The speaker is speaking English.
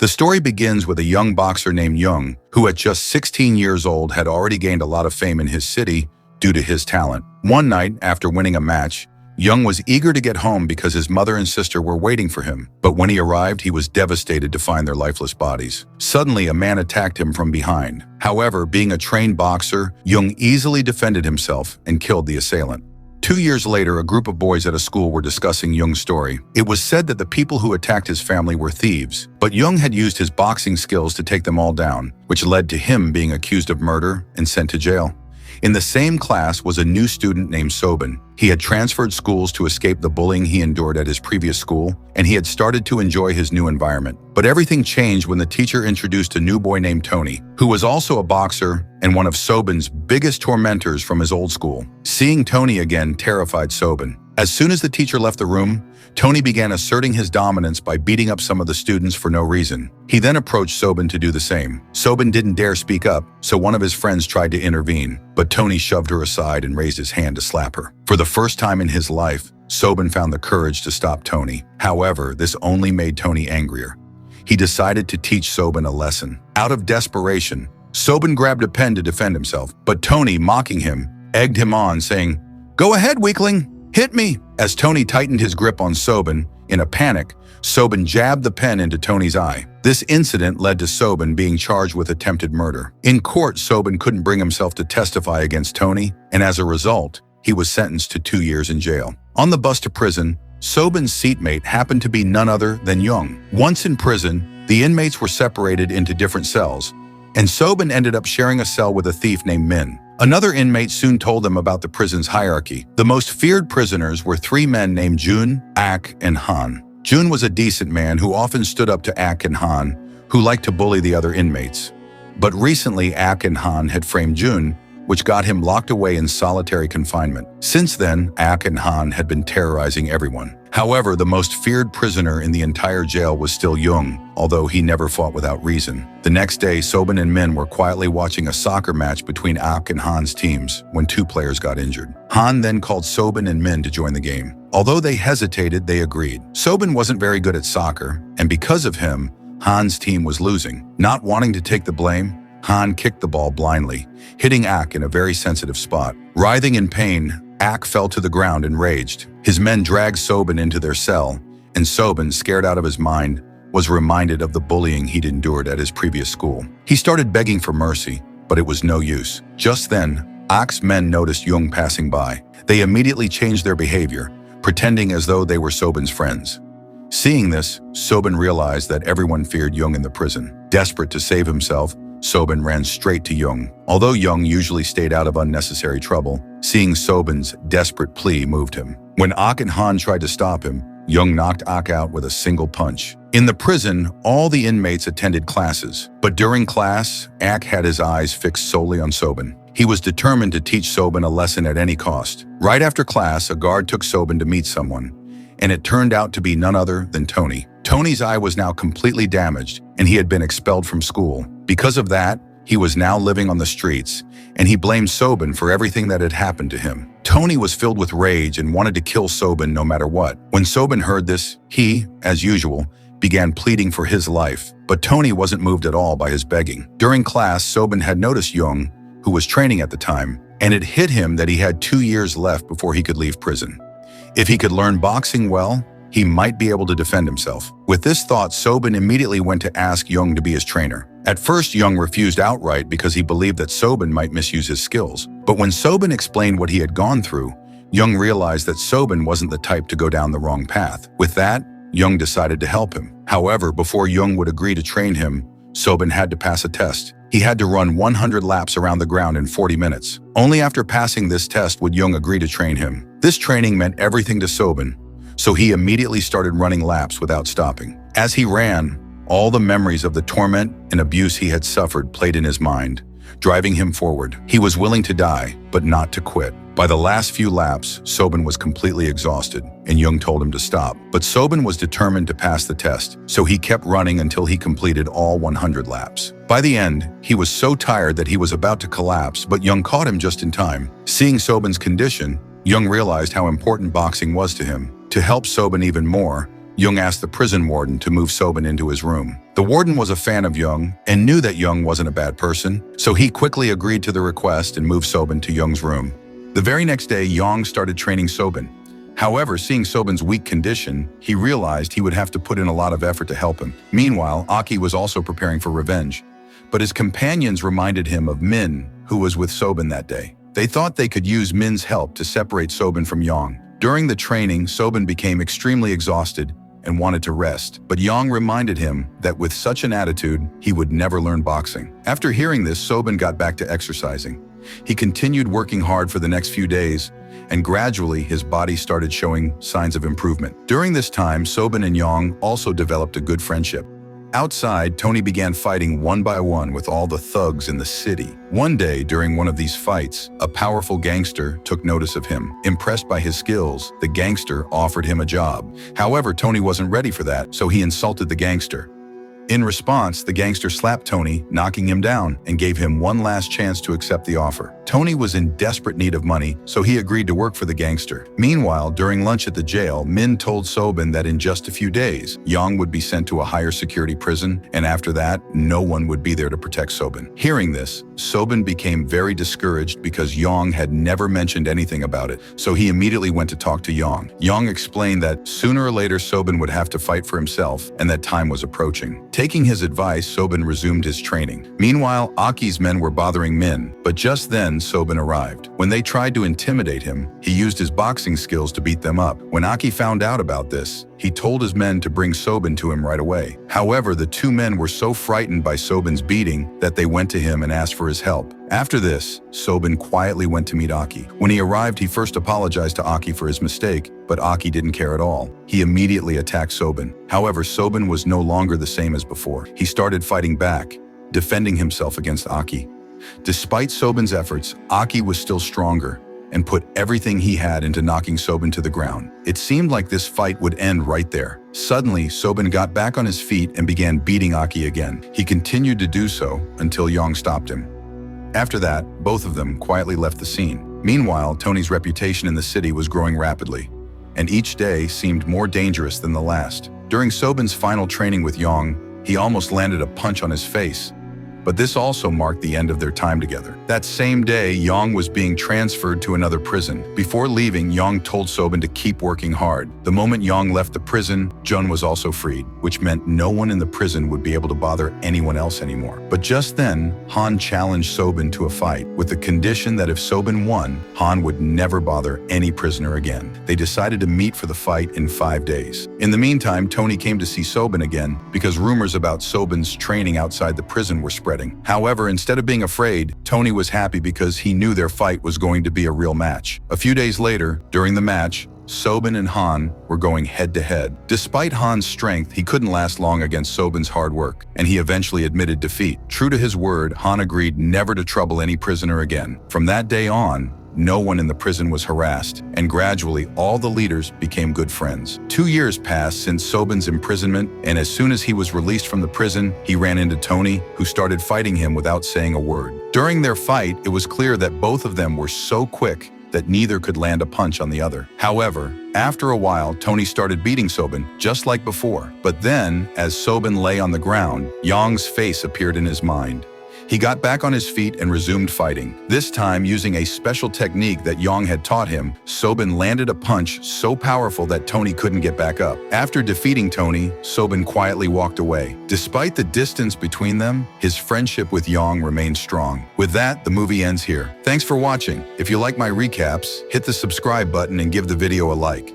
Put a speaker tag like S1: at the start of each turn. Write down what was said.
S1: The story begins with a young boxer named Jeong, who at just 16 years old had already gained a lot of fame in his city due to his talent. One night, after winning a match, Jeong was eager to get home because his mother and sister were waiting for him. But when he arrived, he was devastated to find their lifeless bodies. Suddenly, a man attacked him from behind. However, being a trained boxer, Jeong easily defended himself and killed the assailant. 2 years later, a group of boys at a school were discussing Jeong's story. It was said that the people who attacked his family were thieves, but Jeong had used his boxing skills to take them all down, which led to him being accused of murder and sent to jail. In the same class was a new student named Sobin. He had transferred schools to escape the bullying he endured at his previous school, and he had started to enjoy his new environment. But everything changed when the teacher introduced a new boy named Tony, who was also a boxer and one of Sobin's biggest tormentors from his old school. Seeing Tony again terrified Sobin. As soon as the teacher left the room, Tony began asserting his dominance by beating up some of the students for no reason. He then approached Sobin to do the same. Sobin didn't dare speak up, so one of his friends tried to intervene, but Tony shoved her aside and raised his hand to slap her. For the first time in his life, Sobin found the courage to stop Tony. However, this only made Tony angrier. He decided to teach Sobin a lesson. Out of desperation, Sobin grabbed a pen to defend himself, but Tony, mocking him, egged him on, saying, "Go ahead, weakling! Hit me!" As Tony tightened his grip on Sobin, in a panic, Sobin jabbed the pen into Tony's eye. This incident led to Sobin being charged with attempted murder. In court, Sobin couldn't bring himself to testify against Tony, and as a result, he was sentenced to 2 years in jail. On the bus to prison, Sobin's seatmate happened to be none other than Jeong. Once in prison, the inmates were separated into different cells, and Sobin ended up sharing a cell with a thief named Min. Another inmate soon told them about the prison's hierarchy. The most feared prisoners were 3 men named Jun, Ak, and Han. Jun was a decent man who often stood up to Ak and Han, who liked to bully the other inmates. But recently, Ak and Han had framed Jun, which got him locked away in solitary confinement. Since then, Ak and Han had been terrorizing everyone. However, the most feared prisoner in the entire jail was still Jeong, although he never fought without reason. The next day, Sobin and Min were quietly watching a soccer match between Ak and Han's teams when 2 players got injured. Han then called Sobin and Min to join the game. Although they hesitated, they agreed. Sobin wasn't very good at soccer, and because of him, Han's team was losing. Not wanting to take the blame, Han kicked the ball blindly, hitting Ak in a very sensitive spot. Writhing in pain, Ak fell to the ground and raged. His men dragged Sobin into their cell, and Sobin, scared out of his mind, was reminded of the bullying he'd endured at his previous school. He started begging for mercy, but it was no use. Just then, Ak's men noticed Jeong passing by. They immediately changed their behavior, pretending as though they were Sobin's friends. Seeing this, Sobin realized that everyone feared Jeong in the prison. Desperate to save himself, Sobin ran straight to Jeong. Although Jeong usually stayed out of unnecessary trouble, seeing Sobin's desperate plea moved him. When Ak and Han tried to stop him, Jeong knocked Ak out with a single punch. In the prison, all the inmates attended classes, but during class, Ak had his eyes fixed solely on Sobin. He was determined to teach Sobin a lesson at any cost. Right after class, a guard took Sobin to meet someone, and it turned out to be none other than Tony. Tony's eye was now completely damaged, and he had been expelled from school. Because of that, he was now living on the streets, and he blamed Sobin for everything that had happened to him. Tony was filled with rage and wanted to kill Sobin no matter what. When Sobin heard this, he, as usual, began pleading for his life, but Tony wasn't moved at all by his begging. During class, Sobin had noticed Jeong, who was training at the time, and it hit him that he had 2 years left before he could leave prison. If he could learn boxing well, he might be able to defend himself. With this thought, Sobin immediately went to ask Jeong to be his trainer. At first, Jeong refused outright because he believed that Sobin might misuse his skills. But when Sobin explained what he had gone through, Jeong realized that Sobin wasn't the type to go down the wrong path. With that, Jeong decided to help him. However, before Jeong would agree to train him, Sobin had to pass a test. He had to run 100 laps around the ground in 40 minutes. Only after passing this test would Jeong agree to train him. This training meant everything to Sobin, so he immediately started running laps without stopping. As he ran, all the memories of the torment and abuse he had suffered played in his mind, driving him forward. He was willing to die, but not to quit. By the last few laps, Sobin was completely exhausted, and Jeong told him to stop. But Sobin was determined to pass the test, so he kept running until he completed all 100 laps. By the end, he was so tired that he was about to collapse, but Jeong caught him just in time. Seeing Sobin's condition, Jeong realized how important boxing was to him. To help Sobin even more, Jeong asked the prison warden to move Sobin into his room. The warden was a fan of Jeong and knew that Jeong wasn't a bad person, so he quickly agreed to the request and moved Sobin to Jeong's room. The very next day, Jeong started training Sobin. However, seeing Sobin's weak condition, he realized he would have to put in a lot of effort to help him. Meanwhile, Aki was also preparing for revenge. But his companions reminded him of Min, who was with Sobin that day. They thought they could use Min's help to separate Sobin from Jeong. During the training, Sobin became extremely exhausted and wanted to rest, but Jeong reminded him that with such an attitude, he would never learn boxing. After hearing this, Sobin got back to exercising. He continued working hard for the next few days, and gradually his body started showing signs of improvement. During this time, Sobin and Jeong also developed a good friendship. Outside, Tony began fighting one by one with all the thugs in the city. One day, during one of these fights, a powerful gangster took notice of him. Impressed by his skills, the gangster offered him a job. However, Tony wasn't ready for that, so he insulted the gangster. In response, the gangster slapped Tony, knocking him down, and gave him one last chance to accept the offer. Tony was in desperate need of money, so he agreed to work for the gangster. Meanwhile, during lunch at the jail, Min told Sobin that in just a few days, Jeong would be sent to a higher security prison, and after that, no one would be there to protect Sobin. Hearing this, Sobin became very discouraged because Jeong had never mentioned anything about it, so he immediately went to talk to Jeong. Jeong explained that sooner or later Sobin would have to fight for himself and that time was approaching. Taking his advice, Sobin resumed his training. Meanwhile, Aki's men were bothering Min, but just then Sobin arrived. When they tried to intimidate him, he used his boxing skills to beat them up. When Aki found out about this, he told his men to bring Sobin to him right away. However, the two men were so frightened by Sobin's beating that they went to him and asked for his help. After this, Sobin quietly went to meet Aki. When he arrived, he first apologized to Aki for his mistake, but Aki didn't care at all. He immediately attacked Sobin. However, Sobin was no longer the same as before. He started fighting back, defending himself against Aki. Despite Sobin's efforts, Aki was still stronger and put everything he had into knocking Sobin to the ground. It seemed like this fight would end right there. Suddenly, Sobin got back on his feet and began beating Aki again. He continued to do so until Jeong stopped him. After that, both of them quietly left the scene. Meanwhile, Tony's reputation in the city was growing rapidly, and each day seemed more dangerous than the last. During Sobin's final training with Jeong, he almost landed a punch on his face, but this also marked the end of their time together. That same day, Jeong was being transferred to another prison. Before leaving, Jeong told Sobin to keep working hard. The moment Jeong left the prison, Jun was also freed, which meant no one in the prison would be able to bother anyone else anymore. But just then, Han challenged Sobin to a fight, with the condition that if Sobin won, Han would never bother any prisoner again. They decided to meet for the fight in 5 days. In the meantime, Tony came to see Sobin again because rumors about Sobin's training outside the prison were spreading. However, instead of being afraid, Tony was happy because he knew their fight was going to be a real match. A few days later, during the match, Sobin and Han were going head-to-head. Despite Han's strength, he couldn't last long against Sobin's hard work, and he eventually admitted defeat. True to his word, Han agreed never to trouble any prisoner again. From that day on, no one in the prison was harassed, and gradually all the leaders became good friends. 2 years passed since Sobin's imprisonment, and as soon as he was released from the prison, he ran into Tony, who started fighting him without saying a word. During their fight, it was clear that both of them were so quick that neither could land a punch on the other. However, after a while, Tony started beating Sobin, just like before. But then, as Sobin lay on the ground, Jeong's face appeared in his mind. He got back on his feet and resumed fighting. This time, using a special technique that Jeong had taught him, Sobin landed a punch so powerful that Tony couldn't get back up. After defeating Tony, Sobin quietly walked away. Despite the distance between them, his friendship with Jeong remained strong. With that, the movie ends here. Thanks for watching. If you like my recaps, hit the subscribe button and give the video a like.